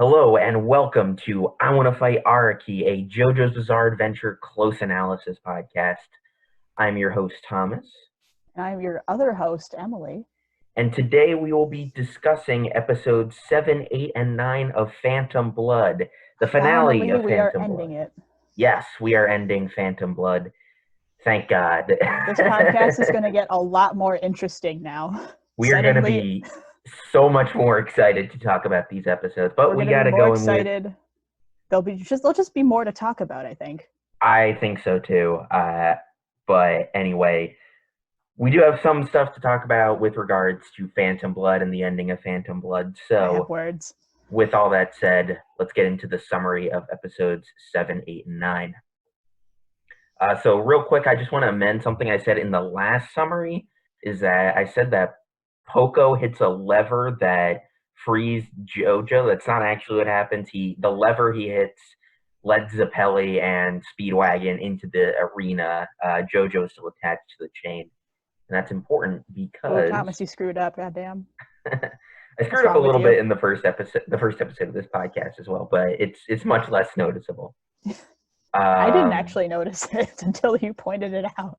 Hello and welcome to I Want to Fight Araki, a JoJo's Bizarre Adventure close analysis podcast. I'm your host, Thomas, And I'm your other host, Emily. and today we will be discussing episodes 7, 8, and 9 of Phantom Blood, the finale Finally, of we are Phantom ending Blood. it. Yes, we are ending Phantom Blood. Thank God. This podcast is going to get a lot more interesting now. We are going to Suddenly, be so much more excited to talk about these episodes, but we're we going to got be to more go in with. excited. There'll just be more to talk about, I think. I think so too. But anyway, we do have some stuff to talk about with regards to Phantom Blood and the ending of Phantom Blood. I have So, words. with all that said, let's get into the summary of episodes 7, 8, and 9. So, real quick, I just want to amend something I said in the last summary. Is that I said that Poco hits a lever that frees JoJo. That's not actually what happens. The lever he hits led Zeppeli and Speedwagon into the arena. JoJo is still attached to the chain. And that's important because Thomas, you screwed up, goddamn. I screwed up a little bit in the first episode of this podcast as well, but it's much less noticeable. I didn't actually notice it until you pointed it out.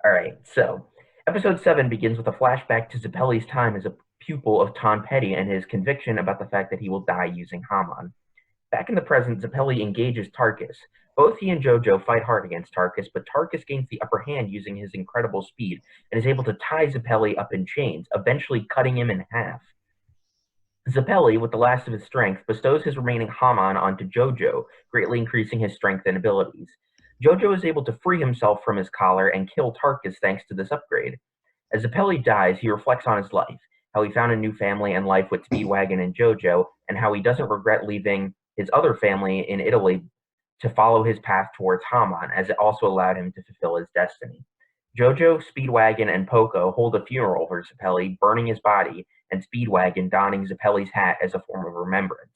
All right, so episode 7 begins with a flashback to Zeppeli's time as a pupil of Tom Petty and his conviction about the fact that he will die using Hamon. Back in the present, Zeppeli engages Tarkus. Both he and JoJo fight hard against Tarkus, but Tarkus gains the upper hand using his incredible speed and is able to tie Zeppeli up in chains, eventually cutting him in half. Zeppeli, with the last of his strength, bestows his remaining Hamon onto JoJo, greatly increasing his strength and abilities. JoJo is able to free himself from his collar and kill Tarkus thanks to this upgrade. As Zeppeli dies, he reflects on his life, how he found a new family and life with Speedwagon and JoJo, and how he doesn't regret leaving his other family in Italy to follow his path towards Hamon, as it also allowed him to fulfill his destiny. JoJo, Speedwagon, and Poco hold a funeral for Zeppeli, burning his body, and Speedwagon donning Zeppeli's hat as a form of remembrance.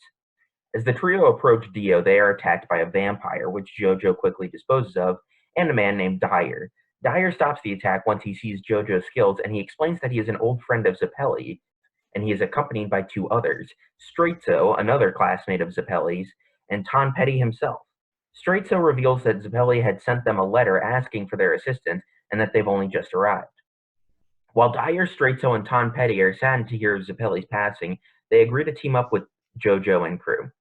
As the trio approach Dio, they are attacked by a vampire, which JoJo quickly disposes of, and a man named Dyer. Dyer stops the attack once he sees JoJo's skills, and he explains that he is an old friend of Zeppeli, and he is accompanied by two others, Straitzo, another classmate of Zeppeli's, and Tom Petty himself. Straitzo reveals that Zeppeli had sent them a letter asking for their assistance and that they've only just arrived. While Dyer, Straitzo, and Tom Petty are saddened to hear of Zeppeli's passing, they agree to team up with JoJo and crew.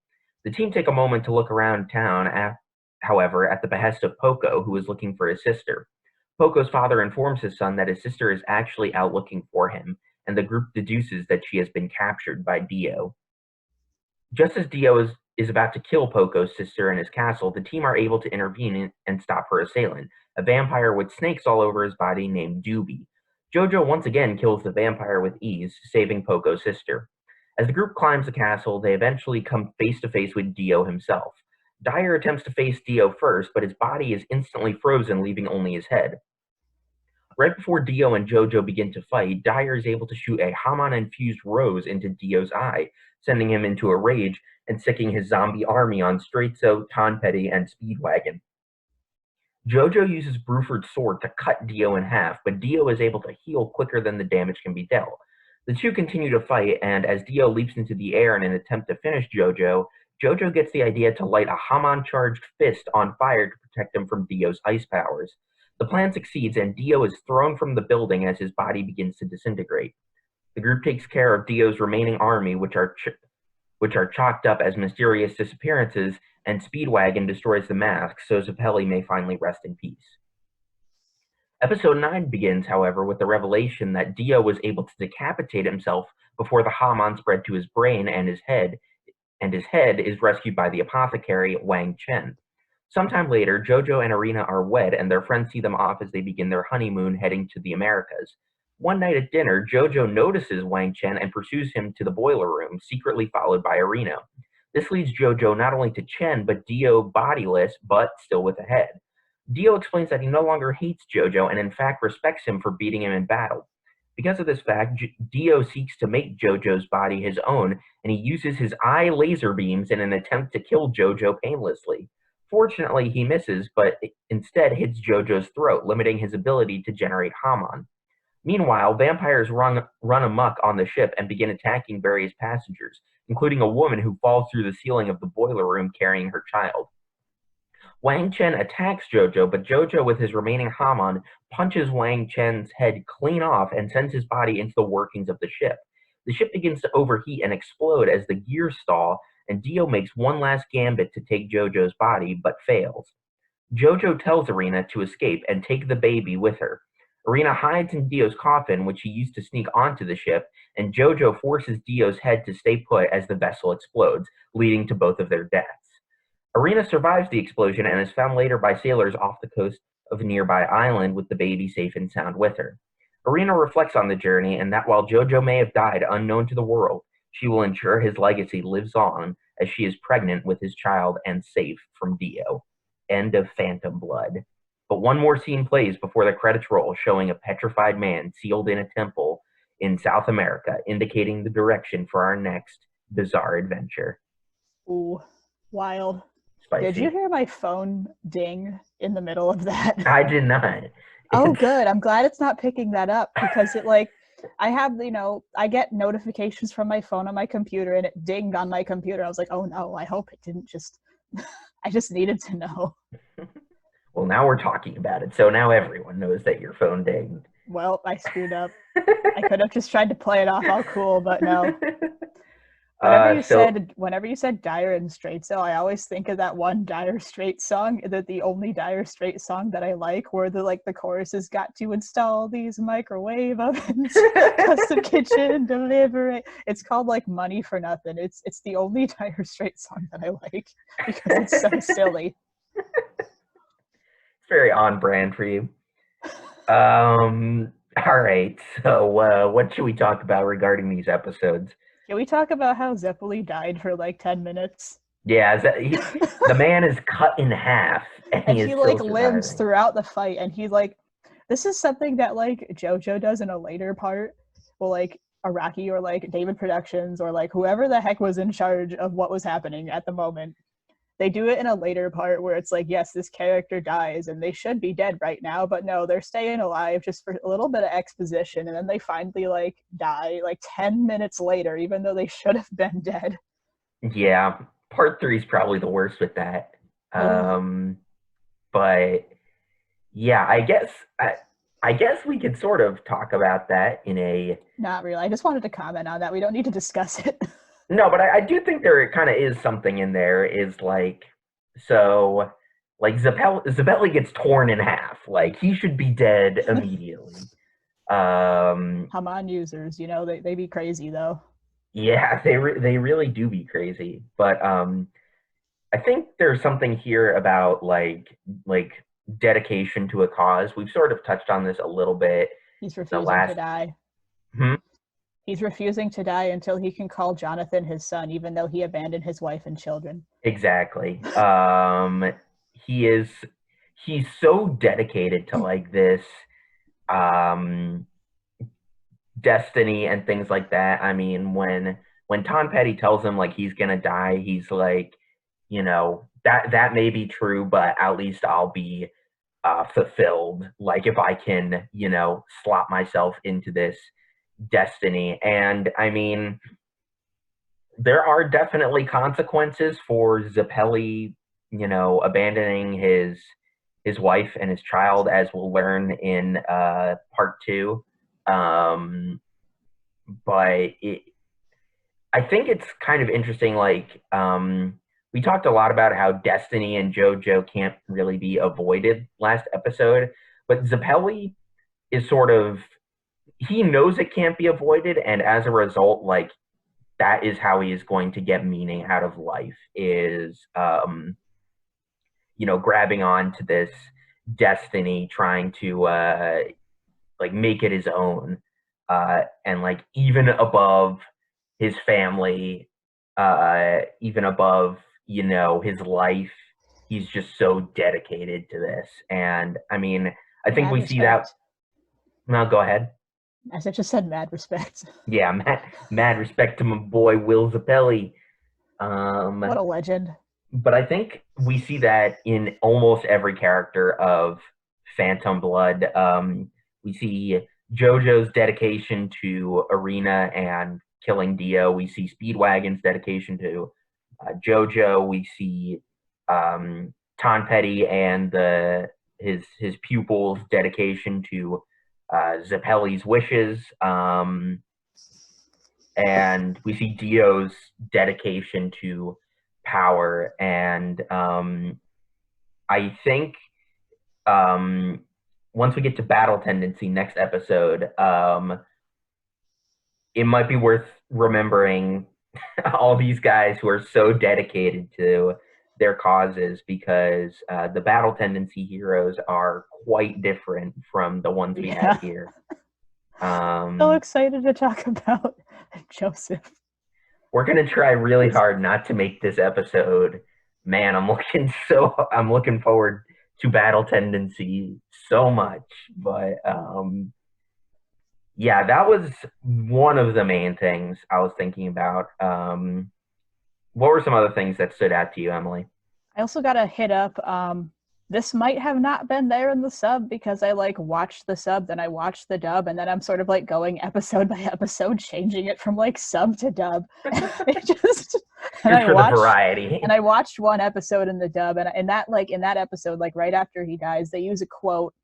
The team take a moment to look around town, however, at the behest of Poco, who is looking for his sister. Poco's father informs his son that his sister is actually out looking for him, and the group deduces that she has been captured by Dio. Just as Dio is about to kill Poco's sister in his castle, the team are able to intervene and stop her assailant, a vampire with snakes all over his body named Doobie. JoJo once again kills the vampire with ease, saving Poco's sister. As the group climbs the castle, they eventually come face to face with Dio himself. Dyer attempts to face Dio first, but his body is instantly frozen, leaving only his head. Right before Dio and JoJo begin to fight, Dyer is able to shoot a Hamon-infused rose into Dio's eye, sending him into a rage and sicking his zombie army on Straitzo, Tom Petty, and Speedwagon. JoJo uses Bruford's sword to cut Dio in half, but Dio is able to heal quicker than the damage can be dealt. The two continue to fight, and as Dio leaps into the air in an attempt to finish JoJo, JoJo gets the idea to light a Hamon-charged fist on fire to protect him from Dio's ice powers. The plan succeeds, and Dio is thrown from the building as his body begins to disintegrate. The group takes care of Dio's remaining army, which are chalked up as mysterious disappearances, and Speedwagon destroys the mask so Zeppeli may finally rest in peace. Episode 9 begins, however, with the revelation that Dio was able to decapitate himself before the Hamon spread to his brain and his head is rescued by the apothecary Wang Chen. Sometime later, JoJo and Arena are wed, and their friends see them off as they begin their honeymoon heading to the Americas. One night at dinner, JoJo notices Wang Chen and pursues him to the boiler room, secretly followed by Arena. This leads JoJo not only to Chen, but Dio bodiless, but still with a head. Dio explains that he no longer hates JoJo and in fact respects him for beating him in battle. Because of this fact, Dio seeks to make JoJo's body his own, and he uses his eye laser beams in an attempt to kill JoJo painlessly. Fortunately, he misses, but instead hits JoJo's throat, limiting his ability to generate Hamon. Meanwhile, vampires run amok on the ship and begin attacking various passengers, including a woman who falls through the ceiling of the boiler room carrying her child. Wang Chen attacks Jojo, but Jojo, with his remaining Hamon, punches Wang Chen's head clean off and sends his body into the workings of the ship. The ship begins to overheat and explode as the gears stall, and Dio makes one last gambit to take Jojo's body, but fails. Jojo tells Arena to escape and take the baby with her. Arena hides in Dio's coffin, which he used to sneak onto the ship, and Jojo forces Dio's head to stay put as the vessel explodes, leading to both of their deaths. Arena survives the explosion and is found later by sailors off the coast of a nearby island with the baby safe and sound with her. Arena reflects on the journey and that while Jojo may have died unknown to the world, she will ensure his legacy lives on as she is pregnant with his child and safe from Dio. End of Phantom Blood. But one more scene plays before the credits roll, showing a petrified man sealed in a temple in South America, indicating the direction for our next bizarre adventure. Ooh, wild. Spicy. Did you hear my phone ding in the middle of that? I did not. Oh, good. I'm glad it's not picking that up because it I have, I get notifications from my phone on my computer and it dinged on my computer. I was like, oh no, I hope it didn't just, I just needed to know. Well, now we're talking about it. So now everyone knows that your phone dinged. Well, I screwed up. I could have just tried to play it off all cool, but no. Whenever you said Dire and Straits, though, I always think of that one Dire Straits song, the only Dire Straits song that I like, where the chorus has got to install these microwave ovens, custom kitchen delivery. It's called Money for Nothing. It's the only Dire Straits song that I like because it's so silly. It's very on brand for you. All right. So what should we talk about regarding these episodes? Can we talk about how Zeppeli died for 10 minutes? Yeah, the man is cut in half, and he lives throughout the fight, and he's this is something that JoJo does in a later part, well, Araki or David Productions or whoever the heck was in charge of what was happening at the moment. They do it in a later part where it's yes, this character dies and they should be dead right now, but no, they're staying alive just for a little bit of exposition, and then they finally die 10 minutes later, even though they should have been dead. Yeah, part 3 is probably the worst with that. But yeah, I guess we could sort of talk about that in a... Not really. I just wanted to comment on that. We don't need to discuss it. No, but I do think there kind of is something in there. Is Zeppeli gets torn in half. He should be dead immediately. Hamon users, they be crazy though. Yeah, they really do be crazy. But I think there's something here about dedication to a cause. We've sort of touched on this a little bit. He's refusing to die. He's refusing to die until he can call Jonathan his son, even though he abandoned his wife and children. Exactly. He's so dedicated to this destiny and things like that. I mean, when Tom Petty tells him he's gonna die, he's that may be true, but at least I'll be fulfilled. If I can, slot myself into this destiny. And I mean, there are definitely consequences for Zeppeli, abandoning his wife and his child, as we'll learn in part 2. But I think it's kind of interesting. We talked a lot about how Destiny and JoJo can't really be avoided last episode, but Zeppeli is sort of, he knows it can't be avoided, and as a result, that is how he is going to get meaning out of life, is grabbing on to this destiny, trying to make it his own, and even above his family, even above his life, he's just so dedicated to this. And I mean, I think we see that. No, go ahead. As I just said, mad respect. Yeah, mad respect to my boy Will Zeppeli. What a legend. But I think we see that in almost every character of Phantom Blood. We see JoJo's dedication to Arena and killing Dio. We see Speedwagon's dedication to JoJo. We see Ton Petty and his pupils' dedication to Zeppeli's wishes. And we see Dio's dedication to power. And I think once we get to battle tendency next episode, it might be worth remembering all these guys who are so dedicated to their causes, because the battle tendency heroes are quite different from the ones we Yeah. have here. So excited to talk about Joseph. We're gonna try really hard not to make this episode. Man, I'm looking forward to battle tendency so much. But yeah, that was one of the main things I was thinking about. What were some other things that stood out to you, Emily? I also got to hit up, this might have not been there in the sub because I like watched the sub, then I watched the dub, and then I'm sort of like going episode by episode, changing it from like sub to dub. It just Just for the variety. And I watched one episode in the dub, and in that episode, like right after he dies, they use a quote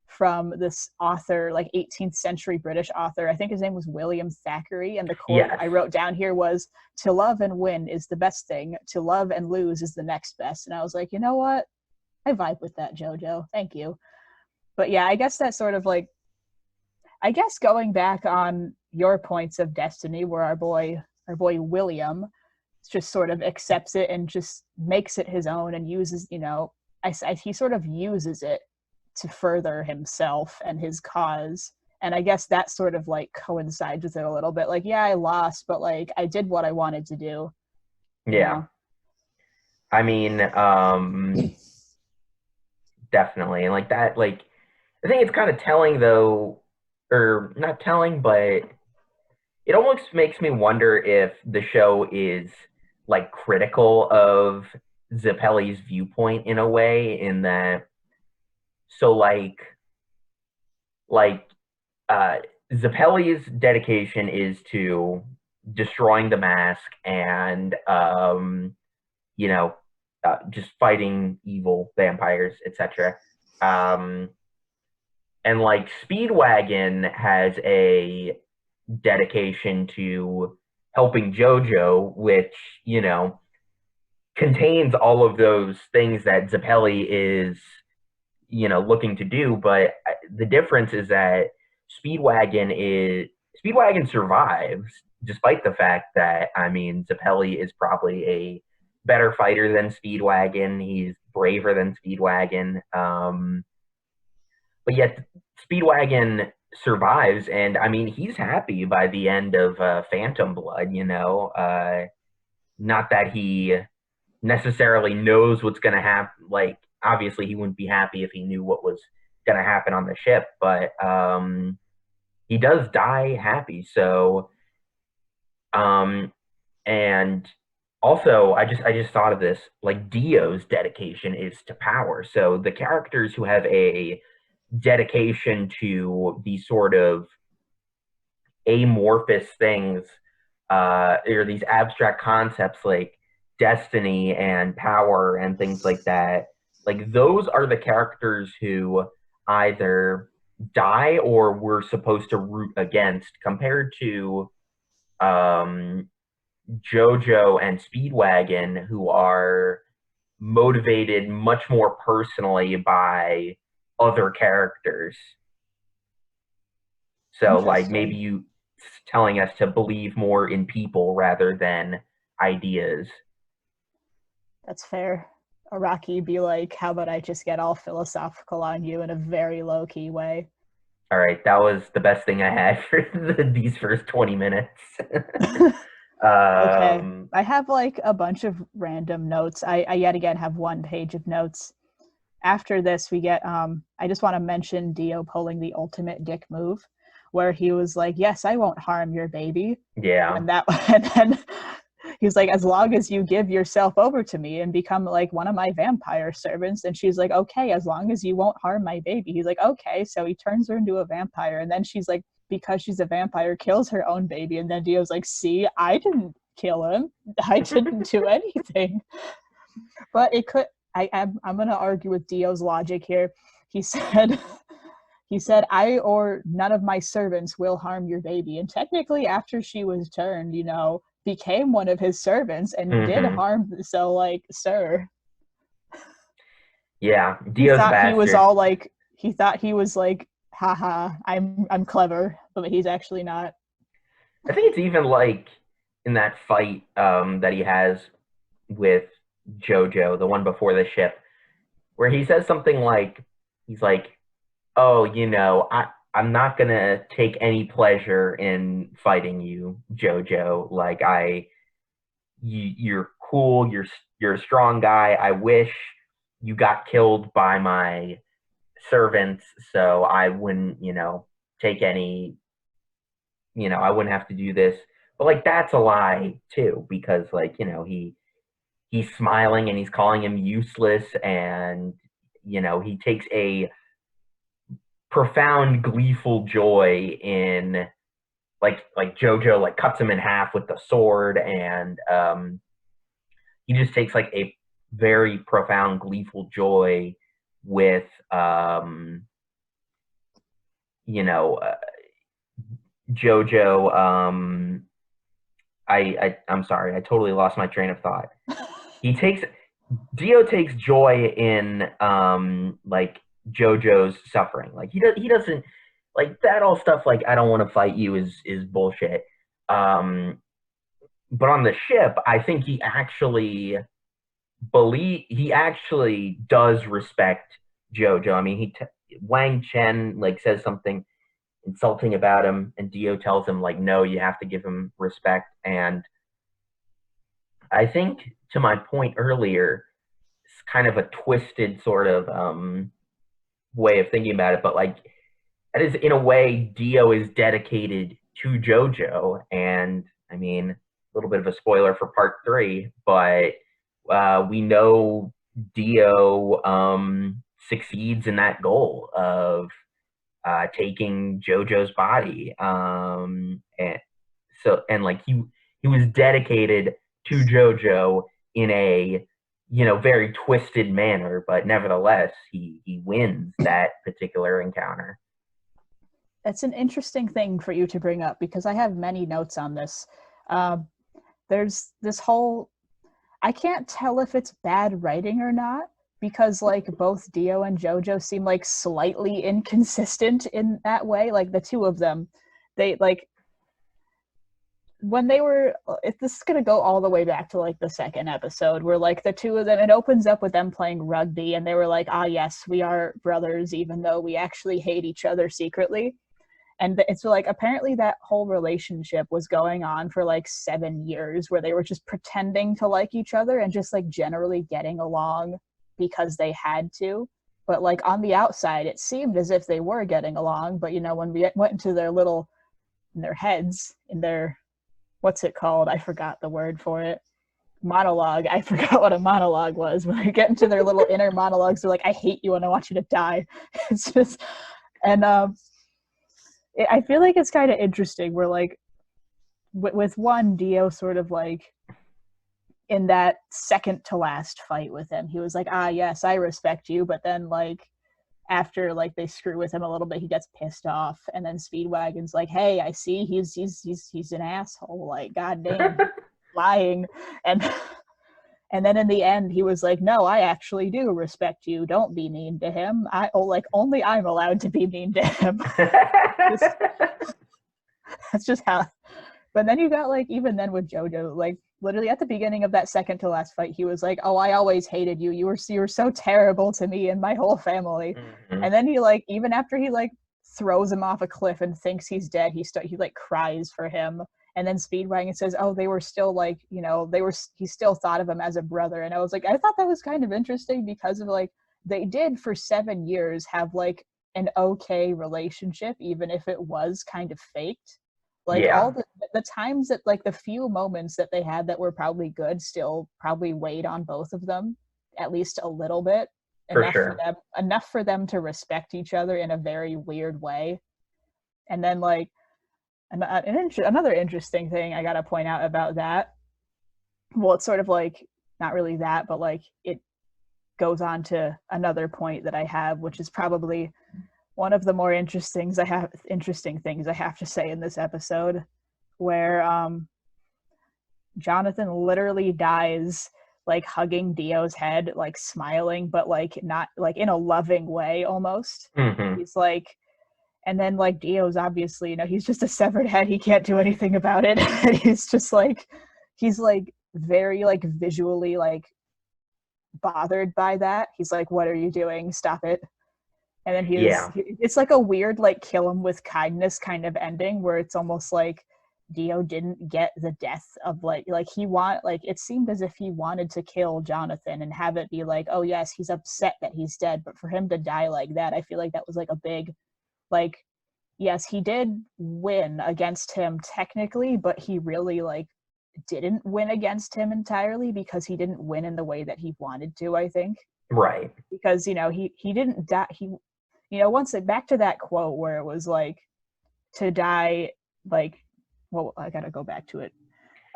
from this author, like 18th century British author. I think his name was William Thackeray, and the quote Yes. I wrote down here was, "To love and win is the best thing. To love and lose is the next best." And I was like, you know what? I vibe with that, JoJo. Thank you. But yeah, I guess that's sort of like, I guess going back on your points of destiny, where our boy William just sort of accepts it and just makes it his own and uses, he sort of uses it to further himself and his cause. And I guess that sort of like coincides with it a little bit. Like, yeah, I lost, but like I did what I wanted to do. Yeah. I mean, definitely. And like that, like, I think it's kind of telling though, or not telling, but it almost makes me wonder if the show is like critical of Zeppeli's viewpoint in a way, in that, so Zeppeli's dedication is to destroying the mask and just fighting evil vampires, etc. And like Speedwagon has a dedication to helping JoJo, which contains all of those things that Zeppeli is looking to do. But the difference is that Speedwagon survives, despite the fact that, I mean, Zeppeli is probably a better fighter than Speedwagon. He's braver than Speedwagon. But yet Speedwagon survives, and I mean, he's happy by the end of Phantom Blood. Not that he necessarily knows what's going to happen. Like, obviously, he wouldn't be happy if he knew what was going to happen on the ship, but he does die happy. So, and also, I just thought of this. Like, Dio's dedication is to power. So the characters who have a dedication to these sort of amorphous things, or these abstract concepts like destiny and power and things like that, like those are the characters who either die or we're supposed to root against, compared to JoJo and Speedwagon, who are motivated much more personally by other characters. So like maybe you telling us to believe more in people rather than ideas. That's fair. Araki be like, how about I just get all philosophical on you in a very low-key way? All right, that was the best thing I had for these first 20 minutes. Okay. I have like a bunch of random notes. I yet again have one page of notes. After this, we get, I just want to mention Dio pulling the ultimate dick move, where he was like, yes, I won't harm your baby. Yeah. And then he's like, as long as you give yourself over to me and become like one of my vampire servants. And she's like, okay, as long as you won't harm my baby. He's like, okay. So he turns her into a vampire. And then she's like, because she's a vampire, kills her own baby. And then Dio's like, see, I didn't kill him. I didn't do anything. But it could, I'm going to argue with Dio's logic here. He said, I or none of my servants will harm your baby. And technically, after she was turned, became one of his servants and did harm. So, like, sir. Yeah, He Dio's thought he was bastard. all like, haha, I'm clever, but he's actually not. I think it's even like in that fight that he has with JoJo, the one before the ship, where he says something like, he's like, oh, I'm not gonna take any pleasure in fighting you, JoJo. Like you're cool, you're a strong guy. I wish you got killed by my servants, so I wouldn't, take any, I wouldn't have to do this. But like that's a lie too, because like, he's smiling and he's calling him useless, and he takes a profound gleeful joy in like Jojo like cuts him in half with the sword, and he just takes like a very profound gleeful joy with Jojo. I'm sorry, I totally lost my train of thought. He takes Dio takes joy in like JoJo's suffering. Like he doesn't like that all stuff like I don't want to fight you is bullshit. But on the ship, I think he actually does respect JoJo. I mean, Wang Chen like says something insulting about him, and Dio tells him like, no, you have to give him respect. And I think to my point earlier, it's kind of a twisted sort of way of thinking about it, but like that is in a way Dio is dedicated to JoJo, and I mean a little bit of a spoiler for part 3, but we know Dio succeeds in that goal of taking JoJo's body, and like he was dedicated to JoJo in a very twisted manner, but nevertheless he wins that particular encounter. It's an interesting thing for you to bring up because I have many notes on this. There's this whole, I can't tell if it's bad writing or not, because like both Dio and JoJo seem like slightly inconsistent in that way. Like the two of them, they like when they were, if this is going to go all the way back to like the second episode where like the two of them, it opens up with them playing rugby and they were like, ah yes, we are brothers even though we actually hate each other secretly. And it's like apparently that whole relationship was going on for like 7 years where they were just pretending to like each other and just like generally getting along because they had to. But like on the outside it seemed as if they were getting along, but when we went into their little, in their heads, in their, what's it called, I forgot the word for it, monologue, I forgot what a monologue was. When we get into their little inner monologues, they're like, I hate you and I want you to die. It's just, and I feel like it's kind of interesting where like with one, Dio sort of like in that second to last fight with him, he was like, ah yes, I respect you, but then like after like they screw with him a little bit, he gets pissed off, and then Speedwagon's like, hey, I see he's an asshole, like goddamn lying, and then in the end he was like, no, I actually do respect you, don't be mean to him, only I'm allowed to be mean to him. That's just how. But then you got like, even then with JoJo, like literally at the beginning of that second to last fight, he was like, oh, I always hated you, you were so terrible to me and my whole family. Mm-hmm. And then he like, even after he like throws him off a cliff and thinks he's dead, he like cries for him. And then Speedwagon says, oh, they were still like, he still thought of him as a brother. And I was like, I thought that was kind of interesting because of like, they did for 7 years have like an okay relationship, even if it was kind of faked. Like all Yeah, the times that like the few moments that they had that were probably good still probably weighed on both of them at least a little bit, for enough sure. for them to respect each other in a very weird way. And then like another interesting thing I got to point out about that, well, it's sort of like not really that, but like it goes on to another point that I have, which is probably one of the more interesting things I have to say in this episode, where Jonathan literally dies like hugging Dio's head, like smiling, but like not like in a loving way almost. Hmm. He's like, and then like Dio's obviously, he's just a severed head. He can't do anything about it. And he's like very like visually like bothered by that. He's like, what are you doing? Stop it. And then Yeah, it's like a weird like kill him with kindness kind of ending where it's almost like Dio didn't get the death of like it seemed as if he wanted to kill Jonathan and have it be like, oh yes, he's upset that he's dead, but for him to die like that, I feel like that was like a big like, yes, he did win against him technically, but he really like didn't win against him entirely because he didn't win in the way that he wanted to, I think. right. Because he didn't die. Once back to that quote where it was like to die like, well, I gotta go back to it.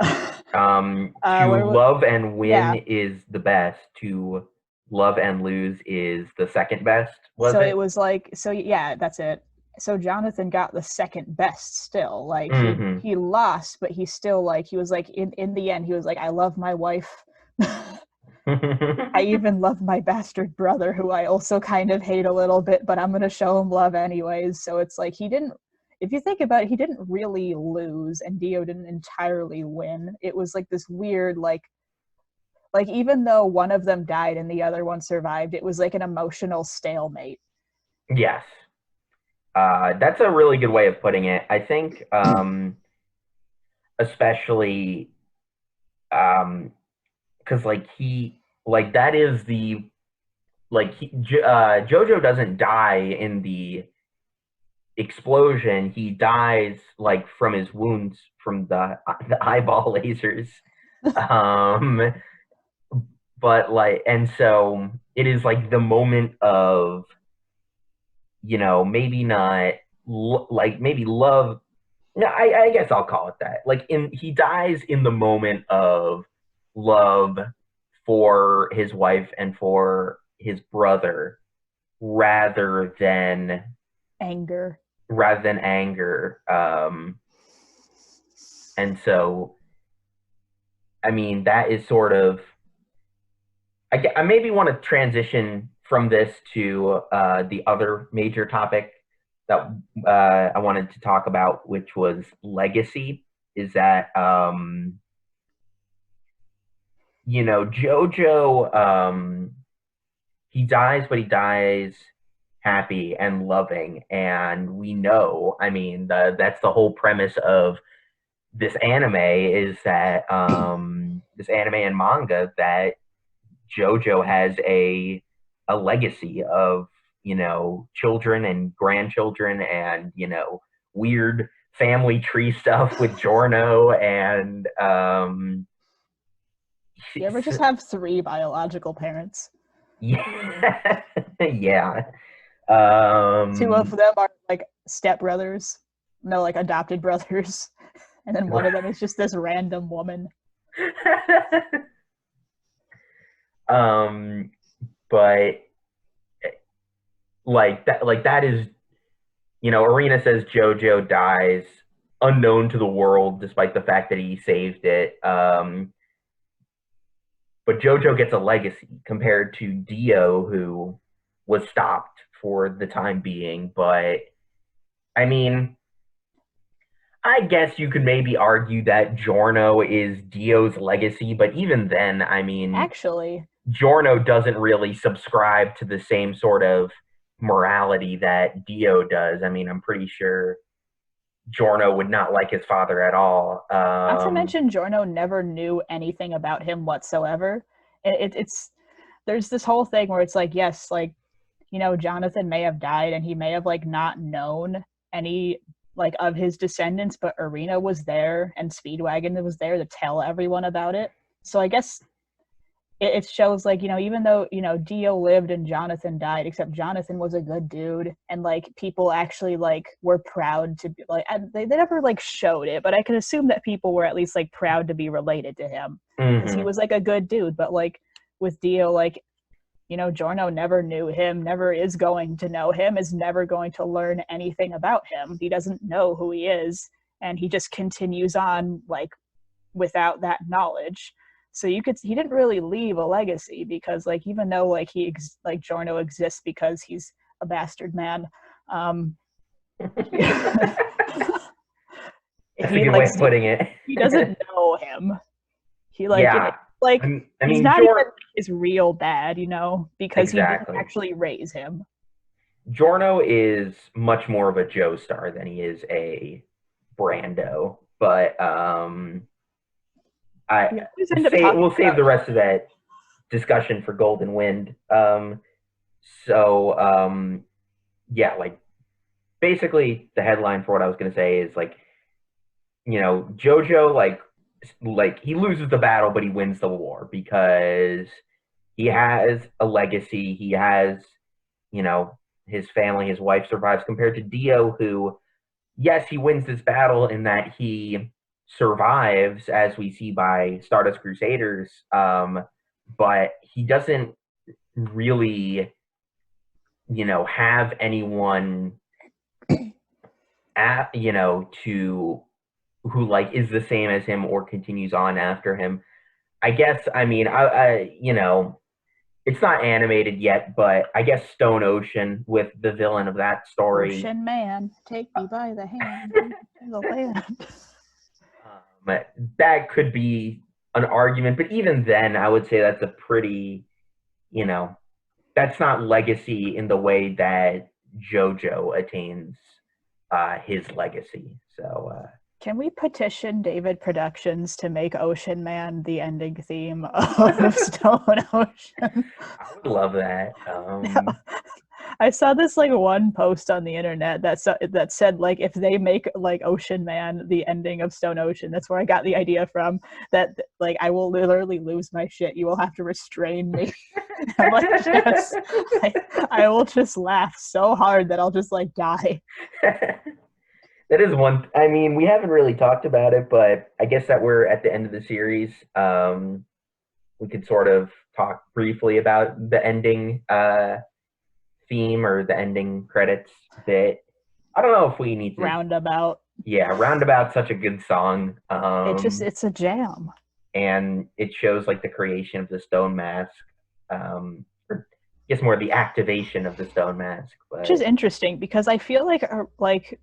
To Where love and win yeah. is the best. To love and lose is the second best. Was So it it? was like, so yeah, that's it. So Jonathan got the second best still. Like Hmm. he lost, but he still like he was like in the end he was like, I love my wife. I even love my bastard brother, who I also kind of hate a little bit, but I'm going to show him love anyways. So it's like he didn't, if you think about it, he didn't really lose and Dio didn't entirely win. It was like this weird, like even though one of them died and the other one survived, it was like an emotional stalemate. Yes. That's a really good way of putting it. I think, especially, because like that is the Jojo doesn't die in the explosion. He dies like from his wounds from the eyeball lasers. Um, but like, and so it is like the moment of, maybe not like maybe love. No, I guess I'll call it that. Like he dies in the moment of love for his wife and for his brother rather than Anger. anger. And so I mean that is sort of I maybe want to transition from this to the other major topic that I wanted to talk about, which was legacy. Is that Jojo, he dies, but he dies happy and loving, and we know. I mean, that's the whole premise of this anime is that this anime and manga that JoJo has a legacy of children and grandchildren and weird family tree stuff with Giorno and You ever just have three biological parents? yeah yeah Two of um them are like stepbrothers, no, like adopted brothers. And then one of them is just this random woman. um but that is Arena says Jojo dies unknown to the world despite the fact that he saved it. But Jojo gets a legacy compared to Dio, who was stopped for the time being. But I mean, I guess you could maybe argue that Giorno is Dio's legacy, but even then, I mean, Actually, Giorno doesn't really subscribe to the same sort of morality that Dio does. I mean, I'm pretty sure Giorno would not like his father at all. not to mention Giorno never knew anything about him whatsoever. It's there's this whole thing where it's like, yes, like Jonathan may have died and he may have like not known any like of his descendants, but Arena was there and Speedwagon was there to tell everyone about it. So I guess it shows like, even though, Dio lived and Jonathan died, except Jonathan was a good dude, and like people actually like were proud to be like, they never like showed it, but I can assume that people were at least like proud to be related to him because he was like a good dude. But like with Dio, like, Giorno never knew him, never is going to know him, is never going to learn anything about him. He doesn't know who he is, and he just continues on like without that knowledge. So he didn't really leave a legacy, because like even though like like Giorno exists because he's a bastard man, That's a good way of putting it. He doesn't know him. He he's not even his real dad, because he didn't actually raise him. Giorno is much more of a Joestar than he is a Brando, but we'll save the rest of that discussion for Golden Wind. Like basically the headline for what I was going to say is like, Jojo, like he loses the battle, but he wins the war because he has a legacy. He has, his family, his wife survives, compared to Dio, who, yes, he wins this battle in that he survives, as we see by Stardust Crusaders, but he doesn't really, have anyone who like is the same as him or continues on after him. I guess, it's not animated yet, but I guess Stone Ocean, with the villain of that story. Ocean Man, take me by the hand to the land. That could be an argument, but even then, I would say that's a pretty, that's not legacy in the way that JoJo attains his legacy. So, can we petition David Productions to make Ocean Man the ending theme of Stone Ocean? I would love that. I saw this like one post on the internet that said like, if they make like Ocean Man the ending of Stone Ocean, that's where I got the idea from. That like I will literally lose my shit. You will have to restrain me. I will just laugh so hard that I'll just like die. That is one. I mean, we haven't really talked about it, but I guess that we're at the end of the series. We could sort of talk briefly about the ending theme or the ending credits bit. I don't know if we need to. Roundabout. Yeah, Roundabout's such a good song. It's a jam. And it shows like the creation of the Stone Mask. Or I guess more the activation of the Stone Mask. But... Which is interesting because I feel like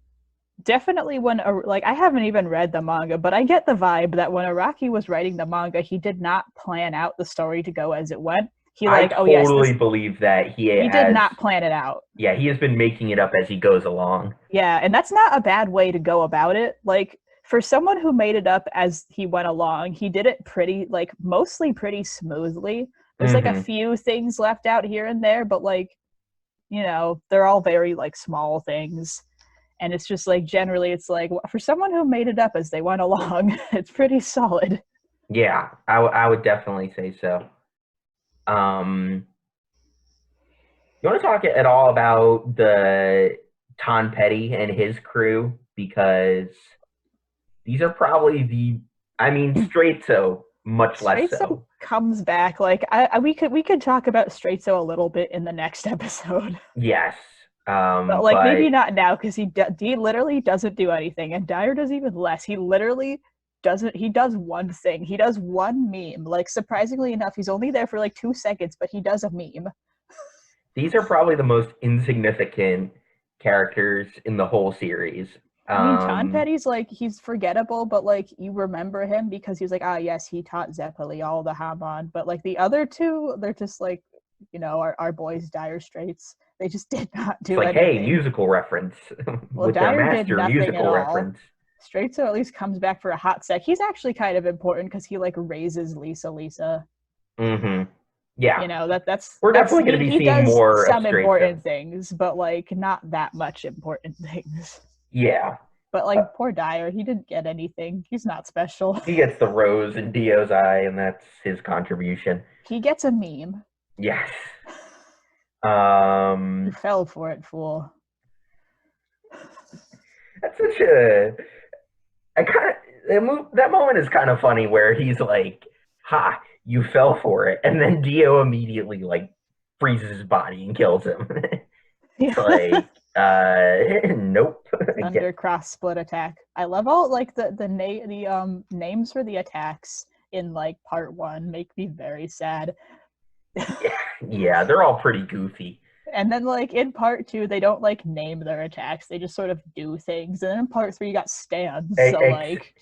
definitely when like I haven't even read the manga, but I get the vibe that when Araki was writing the manga, he did not plan out the story to go as it went. I totally believe that he did not plan it out. Yeah, he has been making it up as he goes along. Yeah, and that's not a bad way to go about it. Like for someone who made it up as he went along, he did it mostly pretty smoothly. There's like a few things left out here and there, but like, they're all very like small things. And it's just like, generally it's like, for someone who made it up as they went along, it's pretty solid. Yeah, I would definitely say so. You want to talk at all about the Ton Petty and his crew? Because these are probably Straitso, much less so. Comes back. Like we could talk about Straitso a little bit in the next episode. Yes. But maybe not now, because he literally doesn't do anything, and Dyer does even less. He literally doesn't. He does one thing. He does one meme. Like surprisingly enough, he's only there for like 2 seconds, but he does a meme. These are probably the most insignificant characters in the whole series. I mean, Ton Petty's like, he's forgettable, but like you remember him because he's like, yes, he taught Zeppeli all the Hamon. But like the other two, they're just like, our boys Dire Straits. They just did not do anything. Hey, musical reference. Well, with Dyer their master did musical reference. Straitso at least comes back for a hot sec. He's actually kind of important because he like raises Lisa. Mm-hmm. Yeah. We're definitely going to be seeing more some of important things, but like not that much important things. Yeah. But like poor Dyer, he didn't get anything. He's not special. He gets the rose in Dio's eye, and that's his contribution. He gets a meme. Yes. You fell for it, fool. That's such a. I kind of that moment is kind of funny where he's like, "Ha, you fell for it," and then Dio immediately like freezes his body and kills him. It's like, nope. Thunder cross split attack. I love all like the names for the attacks in like part 1 make me very sad. Yeah, they're all pretty goofy. And then like in part 2, they don't like name their attacks; they just sort of do things. And then in part 3, you got stands. So like,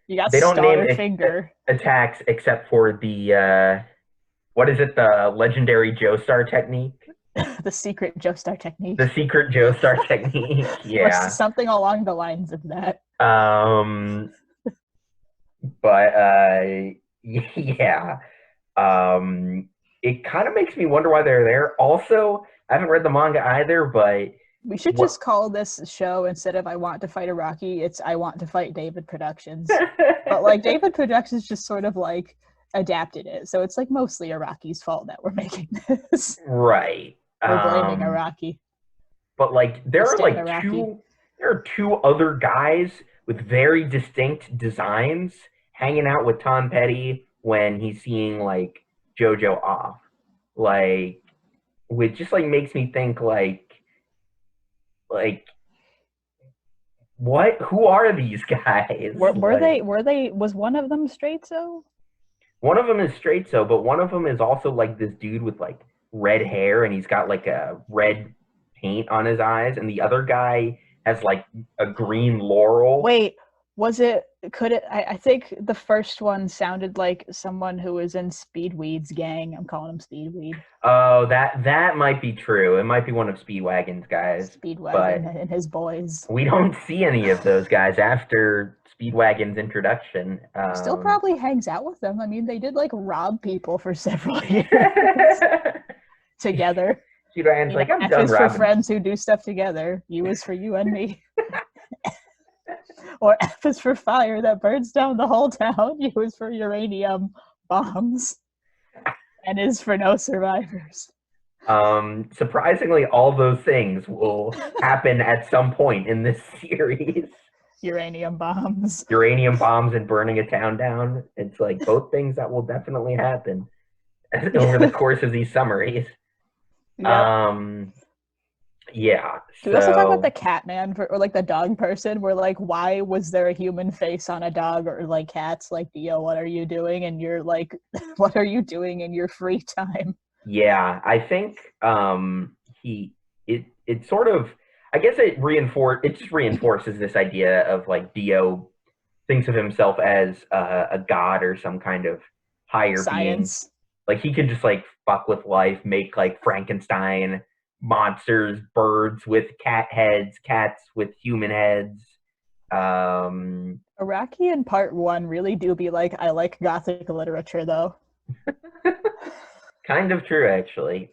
you got they don't Star name Finger attacks except for the what is it? The legendary Joestar technique. The secret Joestar technique. The secret Joestar technique. Yeah. Or something along the lines of that. But yeah. It kind of makes me wonder why they're there. Also, I haven't read the manga either, but we should just call this show, instead of I Want to Fight Araki, it's I Want to Fight David Productions. But like David Productions just sort of like adapted it, so it's like mostly Araki's fault that we're making this. Right. We're blaming Araki. But like there are two other guys with very distinct designs hanging out with Tom Petty when he's seeing like JoJo off. Like, which just like makes me think like what? Who are these guys? Was one of them straight so? One of them is straight so, but one of them is also like this dude with like red hair, and he's got like a red paint on his eyes, and the other guy has like a green laurel. Wait, I think the first one sounded like someone who was in Speedweed's gang. I'm calling him Speedweed. Oh, that might be true. It might be one of Speedwagon's guys. Speedwagon and his boys. We don't see any of those guys after Speedwagon's introduction. Still probably hangs out with them. I mean, they did like rob people for several years together. Speedwagon's like, I'm done robbing. F is for friends who do stuff together. U is for you and me. Or F is for fire that burns down the whole town. U is for uranium bombs. And is for no survivors. Surprisingly, all those things will happen at some point in this series. Uranium bombs. Uranium bombs and burning a town down. It's like both things that will definitely happen over the course of these summaries. Yep. Yeah. Do we also talk about the cat man or like the dog person? Where like, why was there a human face on a dog, or like cats? Like, Dio, what are you doing? And you're like, what are you doing in your free time? Yeah, I think it sort of, I guess it just reinforces this idea of like Dio thinks of himself as a god or some kind of higher science being. Like he can just like fuck with life, make like Frankenstein monsters, birds with cat heads, cats with human heads. Araki in part 1 really do be like, I like gothic literature though. Kind of true, actually.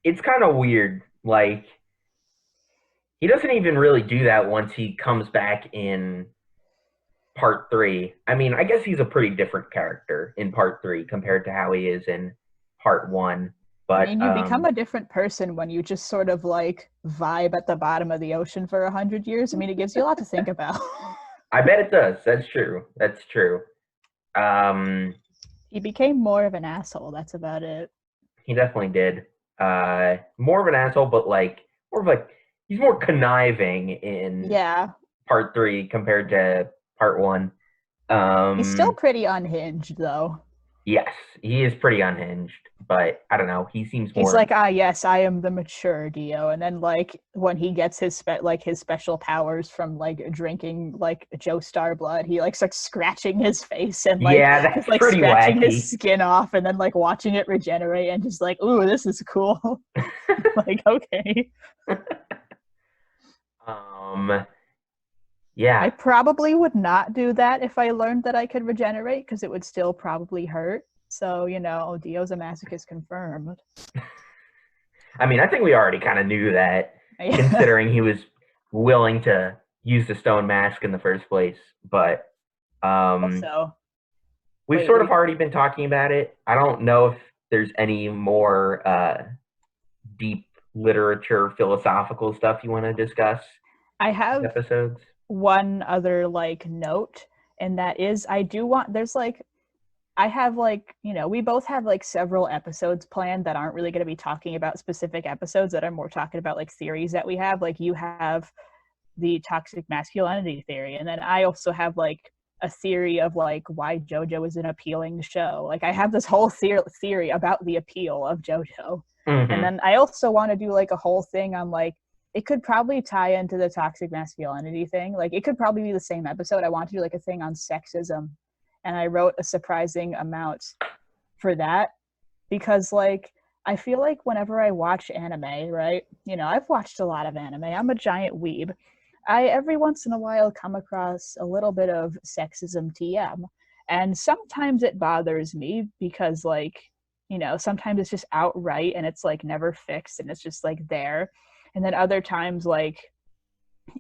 It's kind of weird. Like, he doesn't even really do that once he comes back in part 3. I mean, I guess he's a pretty different character in part 3 compared to how he is in part 1. But I mean, you become a different person when you just sort of like vibe at the bottom of the ocean for 100 years. I mean, it gives you a lot to think about. I bet it does. That's true. He became more of an asshole. That's about it. He definitely did. More of an asshole, but like he's more conniving in part 3 compared to part 1. He's still pretty unhinged, though. Yes, he is pretty unhinged, but I don't know. He seems more. He's like, yes, I am the mature Dio, and then like when he gets his special powers from like drinking like Joestar blood, he like starts scratching his face and like that's like pretty scratching wacky. His skin off, and then like watching it regenerate and just like, ooh, this is cool. Like, okay. Yeah. I probably would not do that if I learned that I could regenerate, because it would still probably hurt. So, Dio's a masochist confirmed. I mean, I think we already kind of knew that, Yeah. considering he was willing to use the stone mask in the first place. But um, Also, we've wait, sort of already been talking about it. I don't know if there's any more deep literature, philosophical stuff you want to discuss I these have episodes. one other like note, and that is I do want there's like I have like, we both have like several episodes planned that aren't really going to be talking about specific episodes that are more talking about like theories that we have. Like you have the toxic masculinity theory, and then I also have like a theory of like why JoJo is an appealing show. Like I have this whole theory about the appeal of JoJo. And Mm-hmm. then I also want to do like a whole thing on like it could probably tie into the toxic masculinity thing. Like it could probably be the same episode. I want to do like a thing on sexism, and I wrote a surprising amount for that because like I feel like whenever I watch anime, right? I've watched a lot of anime. I'm a giant weeb. I every once in a while come across a little bit of sexism TM. And sometimes it bothers me because like, sometimes it's just outright and it's like never fixed and it's just like there. And then other times like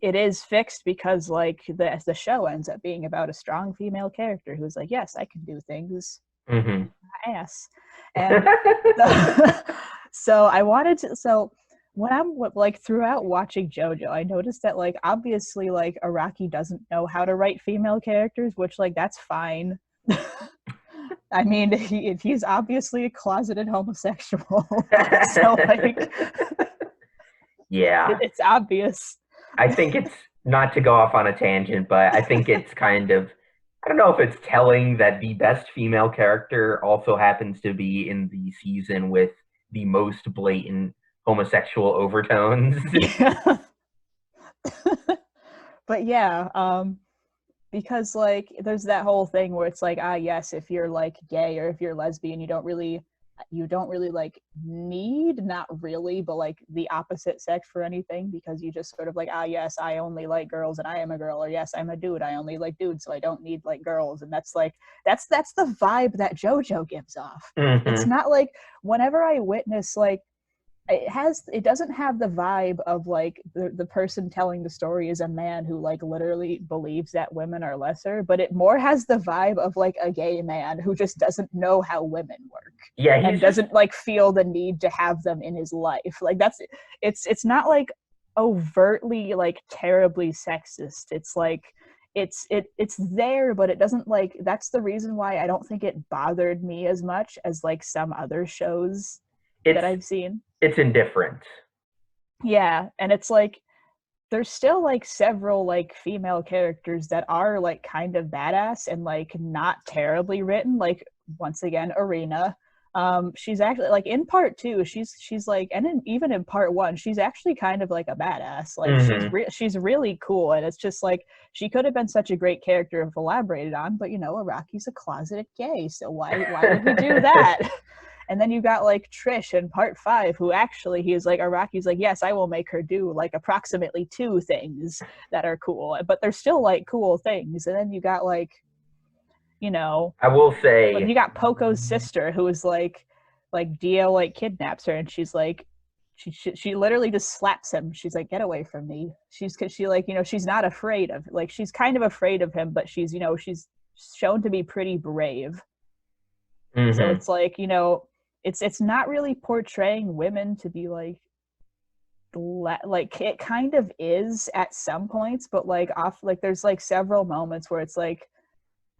it is fixed because like the show ends up being about a strong female character who's like, yes, I can do things Mm-hmm. ass. And so I wanted to so when I'm like throughout watching JoJo, I noticed that like obviously like Araki doesn't know how to write female characters, which like that's fine. I mean, he's obviously a closeted homosexual, so like Yeah, it's obvious. I think it's not to go off on a tangent, but I think it's kind of, I don't know if it's telling that the best female character also happens to be in the season with the most blatant homosexual overtones. Yeah. But yeah, because like there's that whole thing where it's like, yes, if you're like gay or if you're lesbian, you don't really like need, not really, but like the opposite sex for anything, because you just sort of like, yes, I only like girls and I am a girl, or yes, I'm a dude, I only like dudes, so I don't need like girls. And that's like that's the vibe that JoJo gives off. It's Hmm. not like whenever I witness like it doesn't have the vibe of like the person telling the story is a man who like literally believes that women are lesser, but it more has the vibe of like a gay man who just doesn't know how women work Yeah, and he's just, doesn't like feel the need to have them in his life. Like it's not like overtly like terribly sexist. It's like it's there, but it doesn't like that's the reason why I don't think it bothered me as much as like some other shows that it's, I've seen. it's indifferent. Yeah, and it's like there's still like several like female characters that are like kind of badass and like not terribly written. Like once again, Arena. She's actually like in part two. She's like, and even in part one, she's actually kind of like a badass. Like Hmm. she's really cool, and it's just like she could have been such a great character if elaborated on. But Araki's a closeted gay, so why would we do that? And then you got like Trish in part five, who actually he's like Araki's like, yes, I will make her do like approximately two things that are cool, but they're still like cool things. And then you got like, you know, I will like say, you got Poco's sister who is like Dio like kidnaps her and she's like she literally just slaps him. She's like, get away from me. Because she like, she's not afraid of like she's kind of afraid of him, but she's shown to be pretty brave. So hmm, it's like, it's not really portraying women to be like it kind of is at some points, but like off like there's like several moments where it's like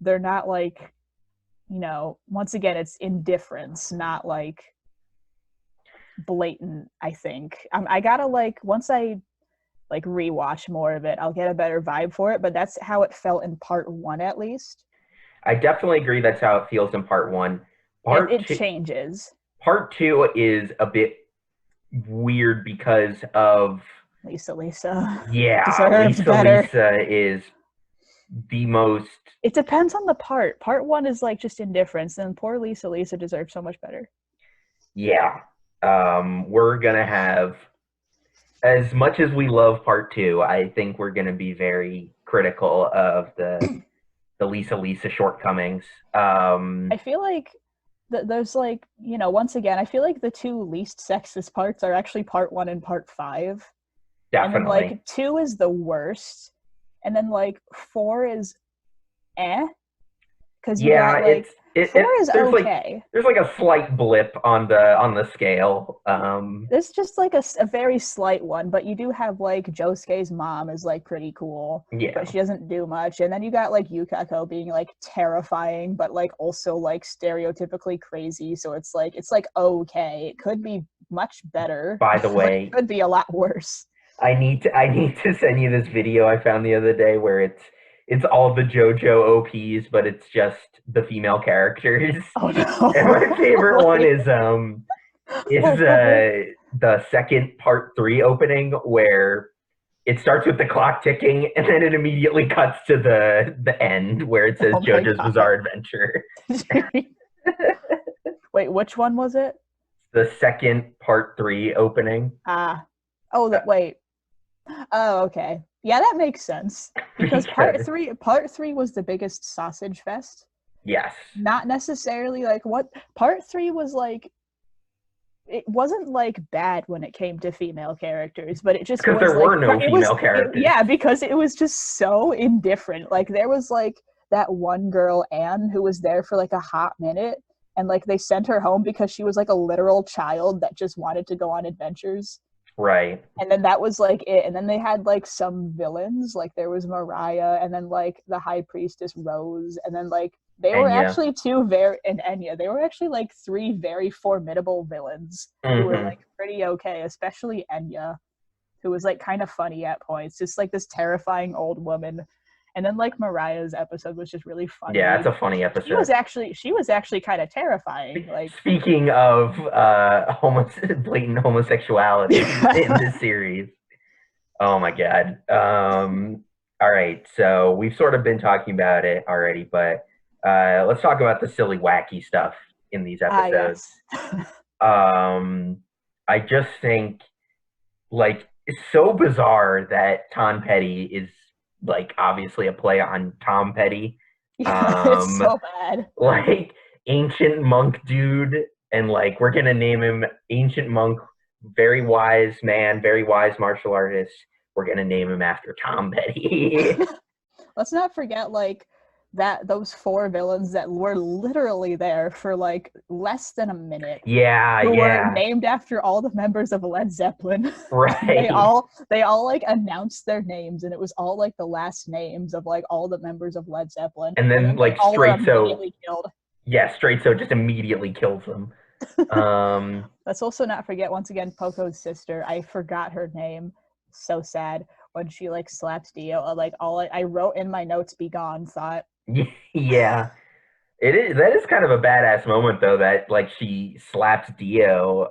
they're not like, once again it's indifference, not like blatant. I think I gotta like once I like rewatch more of it, I'll get a better vibe for it, but that's how it felt in part one at least. I definitely agree that's how it feels in part one. Part It two, changes. part two is a bit weird because of, Lisa yeah, deserved Lisa better. Lisa is the most, It depends on the part. Part one is like just indifference, and poor Lisa deserves so much better. yeah. We're gonna have, as much as we love part two, I think we're gonna be very critical of the Lisa shortcomings. I feel like there's like, once again, I feel like the two least sexist parts are actually part 1 and part 5. And then Definitely. like 2 is the worst. And then like 4 is because you Yeah, got like 4 is okay. there's like a slight blip on the scale. There's just like a very slight one, but you do have like Josuke's mom is like pretty cool, Yeah. but she doesn't do much. And then you got like Yukako being like terrifying, but like also like stereotypically crazy. So it's like okay. It could be much better, By the but it way, could be a lot worse. I need to send you this video I found the other day where it's all the JoJo OPs, but it's just the female characters. Oh And my favorite no! one is the second part 3 opening where it starts with the clock ticking and then it immediately cuts to the end where it says Oh my JoJo's god! Bizarre Adventure. Wait, which one was it? The second part 3 opening. Wait. Oh, okay. Yeah, that makes sense. Because part three was the biggest sausage fest. Yes. Not necessarily like what part 3 was like. It wasn't like bad when it came to female characters, but it just because was there like were no female characters. yeah, because it was just so indifferent. Like there was like that one girl, Anne, who was there for like a hot minute, and like they sent her home because she was like a literal child that just wanted to go on adventures. Right. And then that was like it. And then they had like some villains, like there was Mariah, and then like the high priestess Rose, and then like they were actually Enya. They were actually like 3 very formidable villains who were like pretty okay, especially Enya, who was like kind of funny at points, just like this terrifying old woman. And then like Mariah's episode was just really funny. Yeah, it's a funny episode. She was actually kind of terrifying. Like speaking of blatant homosexuality in this series. Oh my god. All right, so we've sort of been talking about it already, but let's talk about the silly, wacky stuff in these episodes. Yes. I just think like it's so bizarre that Tom Petty is like obviously a play on Tom Petty. It's so bad. Like ancient monk dude, and like we're gonna name him Ancient Monk, very wise man, very wise martial artist. We're gonna name him after Tom Petty. Let's not forget like those 4 villains that were literally there for like less than a minute. Yeah, who yeah. were named after all the members of Led Zeppelin. Right. they all like announced their names, and it was all like the last names of like all the members of Led Zeppelin. And then like all straight so killed. Yeah, straight so just immediately kills them. Let's also not forget once again Poco's sister. I forgot her name. So sad when she like slaps Dio. Like I wrote in my notes, "Be gone," thought. Yeah. That is kind of a badass moment though, that like she slaps Dio.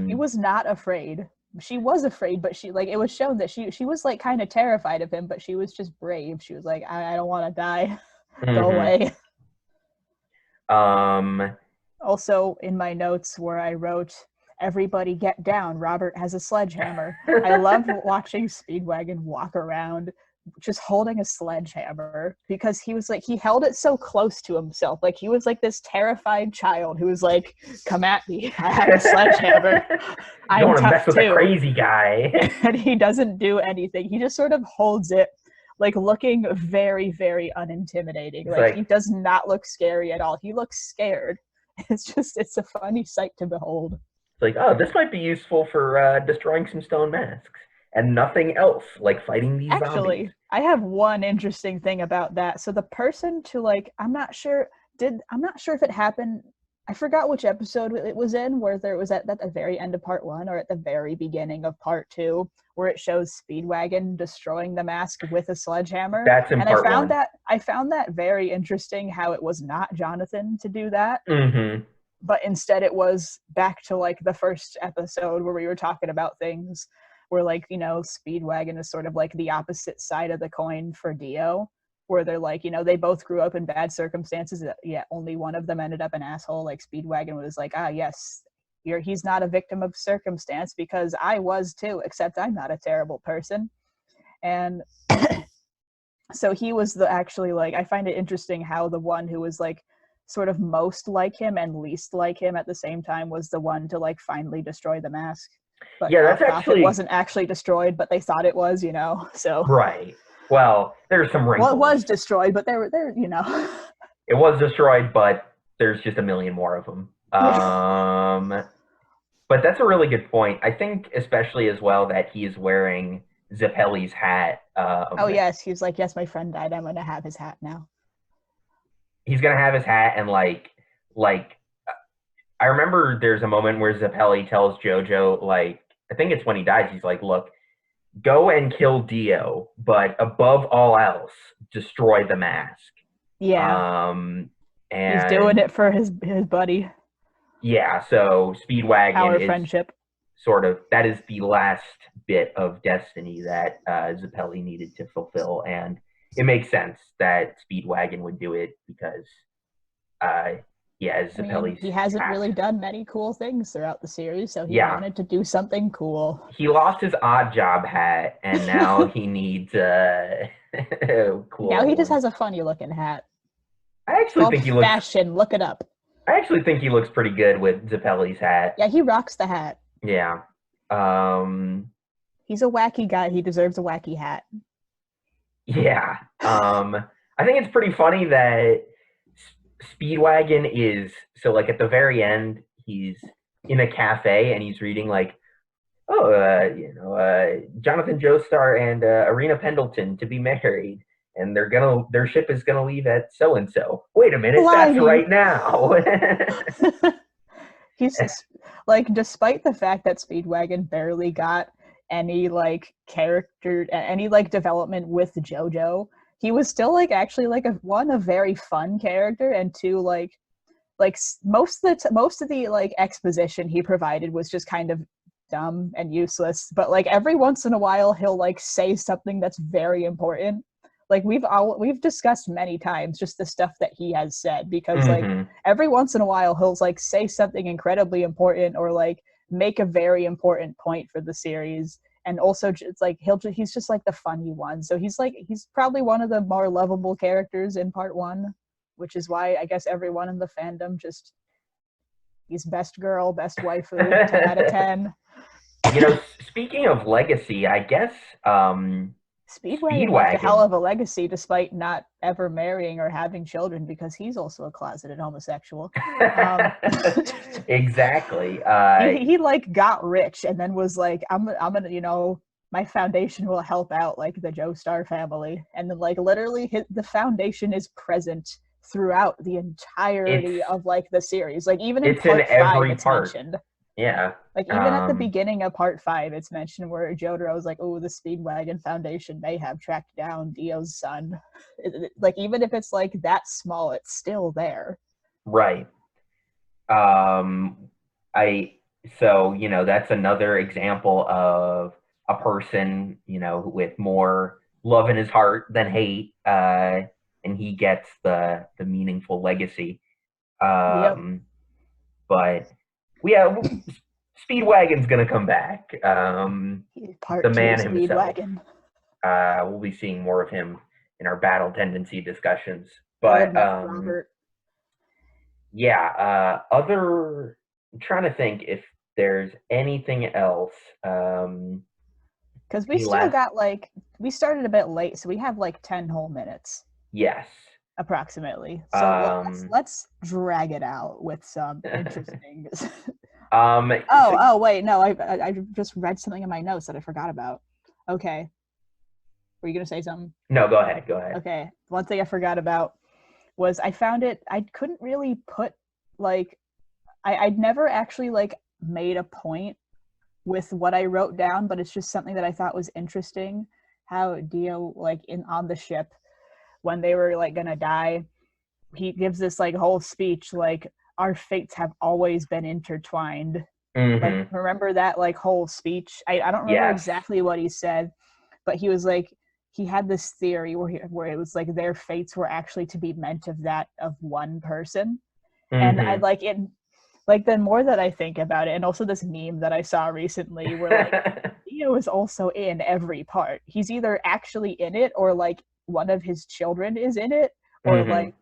She was not afraid. She was afraid, but she like it was shown that she was like kind of terrified of him, but she was just brave. She was like, I don't want to die. Go away. Also in my notes where I wrote, "Everybody get down, Robert has a sledgehammer." I love watching Speedwagon walk around just holding a sledgehammer, because he was like, he held it so close to himself, like he was like this terrified child who was like, "Come at me, I have a sledgehammer. I don't want to mess with a crazy guy." And he doesn't do anything. He just sort of holds it, like looking very, very unintimidating. Like he does not look scary at all. He looks scared. It's a funny sight to behold. It's like, oh, this might be useful for destroying some stone masks. And nothing else, like fighting these zombies. I have one interesting thing about that. So the person to like, I'm not sure if it happened. I forgot which episode it was in, where there was at the very end of part 1 or at the very beginning of part 2, where it shows Speedwagon destroying the mask with a sledgehammer. That's in part 1. I found that very interesting, how it was not Jonathan to do that. But instead it was back to like the first episode where we were talking about things where like, Speedwagon is sort of like the opposite side of the coin for Dio, where they're like, they both grew up in bad circumstances, yet only one of them ended up an asshole. Like Speedwagon was like, yes, he's not a victim of circumstance, because I was too, except I'm not a terrible person. And so he was actually like, I find it interesting how the one who was like sort of most like him and least like him at the same time was the one to like finally destroy the mask. But Yeah, that's Prophet actually wasn't actually destroyed, but they thought it was, so right. Well, there's some well, it wrinkles. was destroyed, but there It was destroyed, but there's just a million more of them. But that's a really good point. I think especially as well that he is wearing Zeppeli's hat. Oh yes, he's like, yes, my friend died, I'm gonna have his hat now. He's gonna have his hat and like I remember there's a moment where Zeppeli tells Jojo, like, I think it's when he dies, he's like, look, go and kill Dio, but above all else, destroy the mask. Yeah. He's doing And it for his buddy. yeah, so Speedwagon Our is friendship. sort of, that is the last bit of destiny that Zeppeli needed to fulfill. And it makes sense that Speedwagon would do it because Zeppeli's he hasn't hat. really done many cool things throughout the series, so he Yeah. wanted to do something cool. He lost his odd job hat, and now he needs cool. Now he just one. has a funny looking hat. I actually think he looks. Fashion. Look it up. I actually think he looks pretty good with Zeppeli's hat. Yeah, he rocks the hat. Yeah. He's a wacky guy. He deserves a wacky hat. Yeah. I think it's pretty funny that Speedwagon is so like at the very end he's in a cafe and he's reading like, Jonathan Joestar and Arena Pendleton to be married, and their ship is gonna leave at so and so. Wait a minute, that's right now. He's just, like, despite the fact that Speedwagon barely got any like character, any like development with JoJo, he was still like actually like a very fun character, and two like most of the like exposition he provided was just kind of dumb and useless, but like every once in a while he'll like say something that's very important. Like we've discussed many times just the stuff that he has said, because like every once in a while he'll like say something incredibly important or like make a very important point for the series. And also it's like he's just like the funny one, so he's probably one of the more lovable characters in part 1, which is why I guess everyone in the fandom just, he's best girl, best waifu, 10 out of 10. Speaking of legacy, I guess Speedwagon left a hell of a legacy despite not ever marrying or having children, because he's also a closeted homosexual. Exactly. He like got rich and then was like, I'm gonna, my foundation will help out like the Joestar family, and then like literally the foundation is present throughout the entirety of like the series. Like even in part 5 it's mentioned. Yeah. Like even at the beginning of part 5 it's mentioned where Jotaro's like, oh, the Speedwagon Foundation may have tracked down Dio's son. Like even if it's like that small, it's still there. Right. That's another example of a person, with more love in his heart than hate, and he gets the meaningful legacy. But yeah, Speedwagon's gonna come back. Part the man 2 himself. Speedwagon. We'll be seeing more of him in our battle tendency discussions. But Robert. I'm trying to think if there's anything else. Because we still got we started a bit late, so we have like 10 whole minutes. Yes. Approximately. So let's drag it out with some interesting. Wait, no, I just read something in my notes that I forgot about. Okay. Were you gonna say something? No, go ahead. Okay. One thing I forgot about was I couldn't really put I'd never actually made a point with what I wrote down, but it's just something that I thought was interesting. How Dio on the ship when they were gonna die, he gives this whole speech our fates have always been intertwined. Remember that whole speech? I don't remember exactly what he said, but he was he had this theory where it was their fates were actually to be meant of that of one person. And I the more that I think about it, and also this meme that I saw recently where Dio is also in every part. He's either actually in it or one of his children is in it, or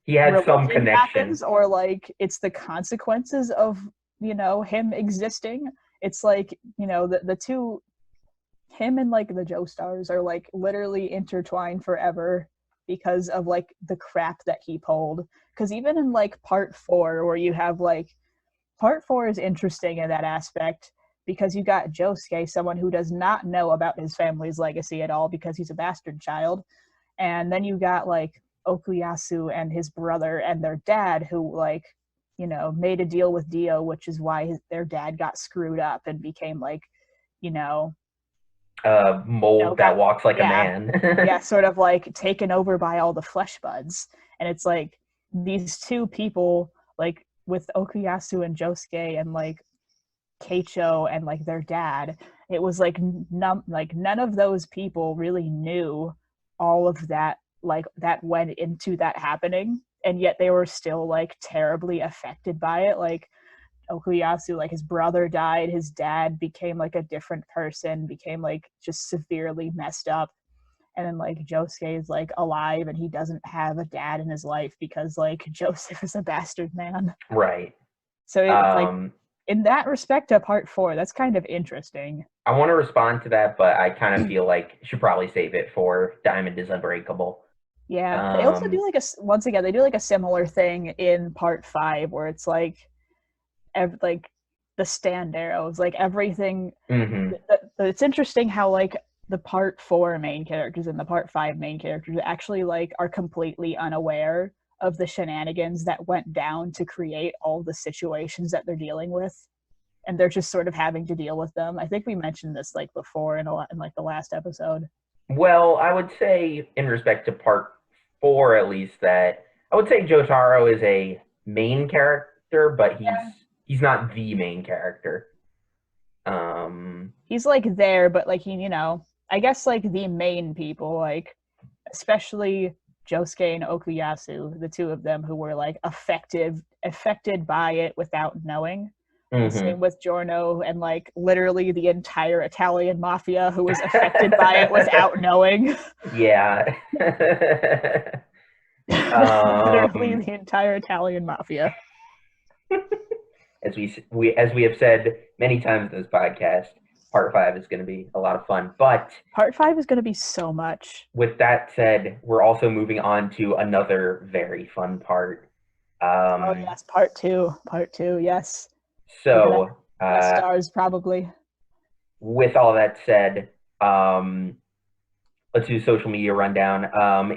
He had some religion connection. happens, or like it's the consequences of him existing. It's like the two, him and like the Joestars are like literally intertwined forever because of like the crap that he pulled. Because even in like part 4, where you have like part 4 is interesting in that aspect, because you got Josuke, someone who does not know about his family's legacy at all because he's a bastard child. And then you got like Okuyasu and his brother and their dad, who like made a deal with Dio, which is why their dad got screwed up and became like you know Mold that got, walks like a yeah, man. yeah, sort of like taken over by all the flesh buds. And it's like these two people, like with Okuyasu and Josuke and like Keicho and like their dad, it was like none of those people really knew all of that, like that went into that happening, and yet they were still like terribly affected by it. Like Okuyasu, like his brother died, his dad became like a different person, became like just severely messed up. And then like Josuke is like alive and he doesn't have a dad in his life because like Joseph is a bastard man. Right. So it's like in that respect to part 4, that's kind of interesting. I want to respond to that, but I kind of feel like should probably save it for Diamond is Unbreakable. Yeah, they also do like once again they do like a similar thing in part 5, where it's like like the stand arrows, like everything. It's interesting how like the part 4 main characters and the part 5 main characters actually like are completely unaware of the shenanigans that went down to create all the situations that they're dealing with, and they're just sort of having to deal with them. I think we mentioned this like before in like the last episode. Well, I would say in respect to part 4 at least, that I would say Jotaro is a main character, but he's not the main character. He's like there, but like I guess like the main people, like especially Josuke and Okuyasu, the two of them who were like affected by it without knowing. And same with Giorno and like literally the entire Italian mafia who was affected by it without knowing. Yeah. Literally the entire Italian mafia. As we have said many times in this podcast, part 5 is going to be a lot of fun. But part 5 is going to be so much. With that said, we're also moving on to another very fun part. Oh yes, part 2. Part 2, yes. So stars probably. With all that said, let's do social media rundown.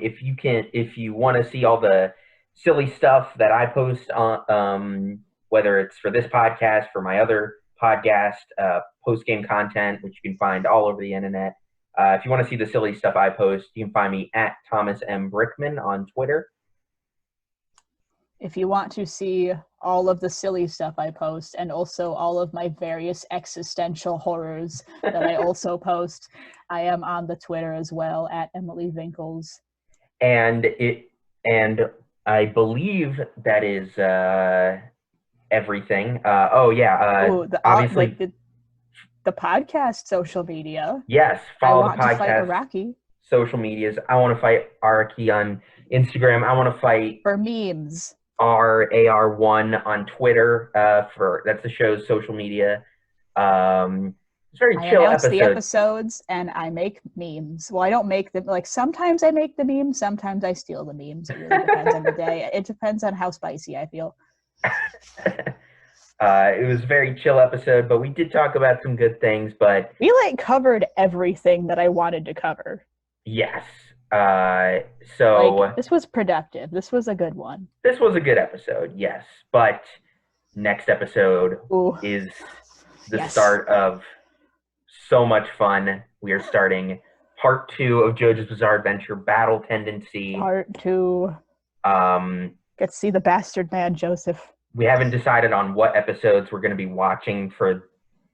If you want to see all the silly stuff that I post on, whether it's for this podcast, for my other podcast, post-game content, which you can find all over the internet. If you want to see the silly stuff I post, you can find me at Thomas M. Brickman on Twitter. If you want to see all of the silly stuff I post and also all of my various existential horrors that I also post, I am on the Twitter as well at Emily Winkles. And I believe that is everything. Obviously. Like the podcast social media. Yes, follow the podcast. I want to fight Araki. Social medias. I want to fight Araki on Instagram. I want to fight for memes. RAR1 on Twitter. That's the show's social media. It's very chill episode. The episodes and I make memes. Well, I don't make them. Like sometimes I make the memes, sometimes I steal the memes. It really depends on the day. It depends on how spicy I feel. It was a very chill episode, but we did talk about some good things. But we like covered everything that I wanted to cover. Yes. So like, this was productive. This was a good one. This was a good episode, yes. But next episode is the start of so much fun. We are starting part 2 of JoJo's Bizarre Adventure, Battle Tendency. Part 2. Get to see the bastard man, Joseph. We haven't decided on what episodes we're going to be watching for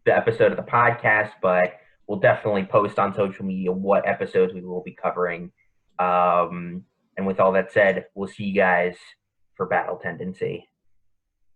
the episode of the podcast, but we'll definitely post on social media what episodes we will be covering. And with all that said, we'll see you guys for Battle Tendency.